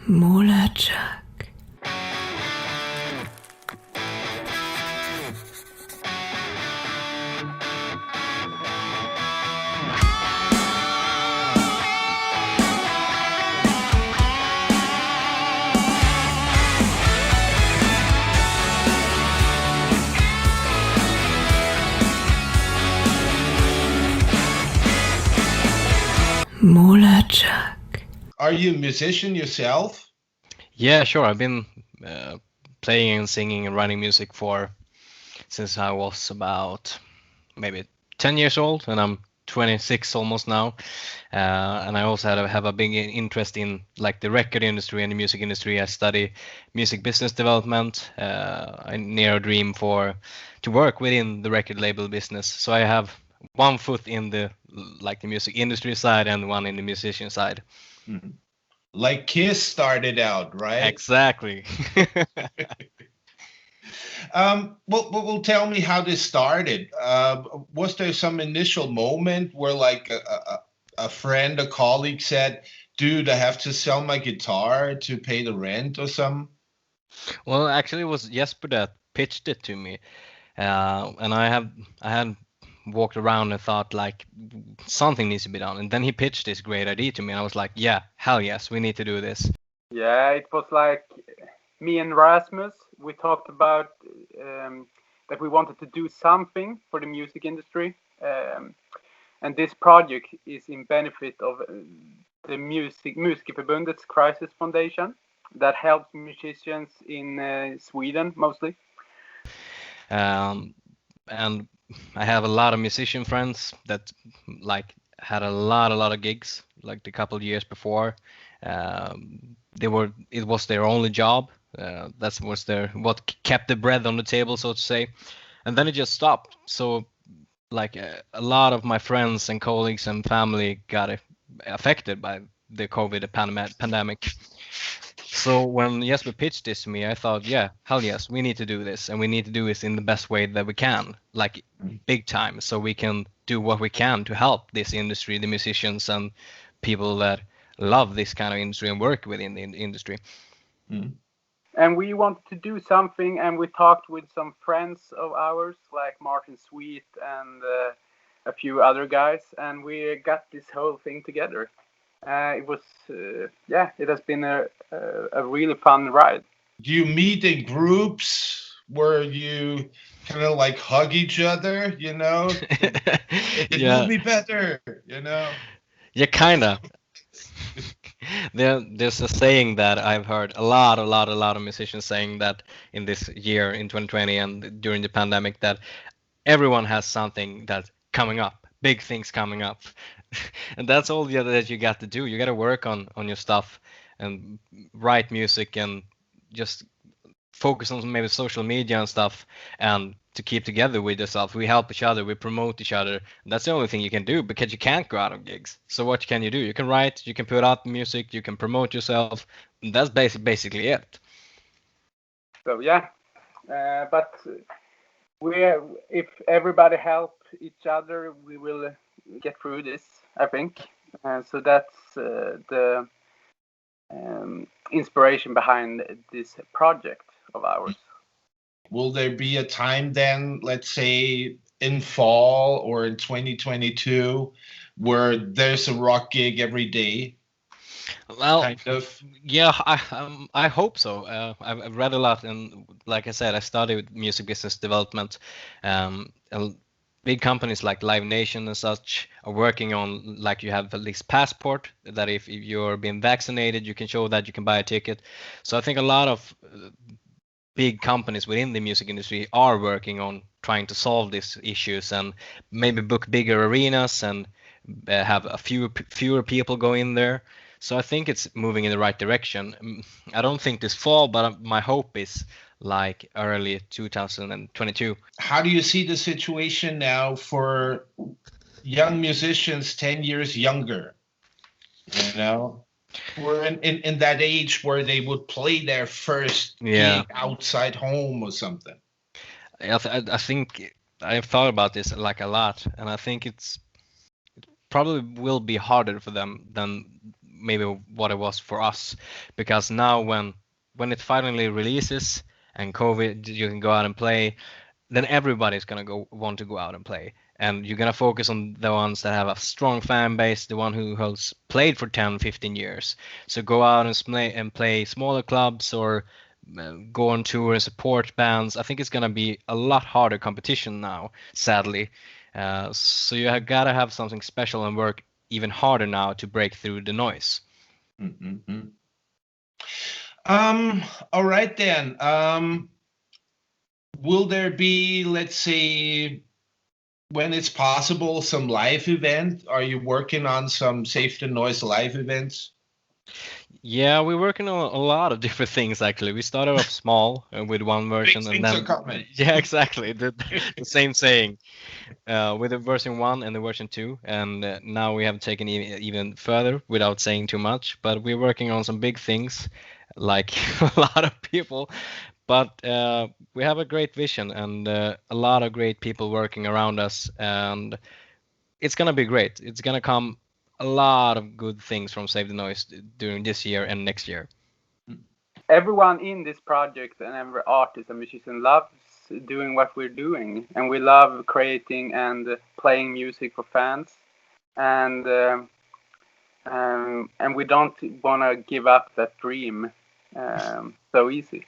Målarjack. Målarjack. Are you a musician yourself? Yeah, sure. I've been playing and singing and writing music since I was about maybe 10 years old, and I'm 26 almost now. And I also have a big interest in like the record industry and the music industry. I study music business development. I near a dream to work within the record label business. So I have one foot in the music industry side and one in the musician side. Mm-hmm. Like Kiss started out, right? Exactly. Well, tell me how this started. Was there some initial moment where like a friend, a colleague said, dude, I have to sell my guitar to pay the rent or something? Well, actually, it was Jesper that pitched it to me, and I had walked around and thought like something needs to be done, and then he pitched this great idea to me, and I was like, yeah, hell yes, we need to do this. Yeah, it was like me and Rasmus. We talked about that we wanted to do something for the music industry, and this project is in benefit of the Musikerförbundets crisis foundation that helps musicians in Sweden mostly. And I have a lot of musician friends that like had a lot of gigs like the couple of years before. It was their only job. That was what kept the bread on the table, so to say. And then it just stopped. So like a lot of my friends and colleagues and family got affected by the COVID pandemic. So when Jesper pitched this to me, I thought, yeah, hell yes, we need to do this, and we need to do this in the best way that we can, like big time, so we can do what we can to help this industry, the musicians and people that love this kind of industry and work within the industry. Mm. And we wanted to do something, and we talked with some friends of ours, like Martin Sweet and a few other guys, and we got this whole thing together. It was, it has been a really fun ride. Do you meet in groups where you kind of like hug each other, you know? It will be better, you know? Yeah, kind of. There's a saying that I've heard a lot of musicians saying that in this year, in 2020 and during the pandemic, that everyone has something that's coming up, big things coming up. And that's all that you got to do. You got to work on your stuff and write music and just focus on maybe social media and stuff, and to keep together with yourself. We help each other, we promote each other. That's the only thing you can do, because you can't go out on gigs. So what can you do? You can write, you can put out music, you can promote yourself. That's basically it. So yeah, but if everybody help each other, we will get through this, I think. So that's the inspiration behind this project of ours. Will there be a time then, let's say in fall or in 2022, where there's a rock gig every day? Well, kind of. Yeah, I hope so. I've read a lot, and like I said, I studied music business development. And big companies like Live Nation and such are working on, like, you have at least passport, that if you're being vaccinated, you can show that you can buy a ticket. So I think a lot of big companies within the music industry are working on trying to solve these issues and maybe book bigger arenas and have a fewer people go in there. So I think it's moving in the right direction. I don't think this fall, but my hope is like early 2022. How do you see the situation now for young musicians 10 years younger? You know, we're in that age where they would play their first gig outside home or something. I think I've thought about this like a lot, and I think it probably will be harder for them than maybe what it was for us, because now when it finally releases and COVID, you can go out and play, then everybody's gonna want to go out and play, and you're gonna focus on the ones that have a strong fan base, the one who has played for 10, 15 years. So go out and play smaller clubs, or go on tour and support bands. I think it's gonna be a lot harder competition now, sadly. So you gotta have something special and work even harder now to break through the noise. Mm-hmm. All right then. Will there be, let's say, when it's possible, some live event? Are you working on some Save the Noise live events? Yeah, we're working on a lot of different things actually. We started off small with one version, Big and things then are coming. yeah, exactly the same saying, with the version 1 and the version 2, and now we have taken even further without saying too much. But we're working on some big things, like a lot of people. But we have a great vision and a lot of great people working around us, and it's gonna be great. It's gonna come a lot of good things from Save the Noise during this year and next year. Everyone in this project and every artist and musician loves doing what we're doing, and we love creating and playing music for fans, and we don't want to give up that dream so easy.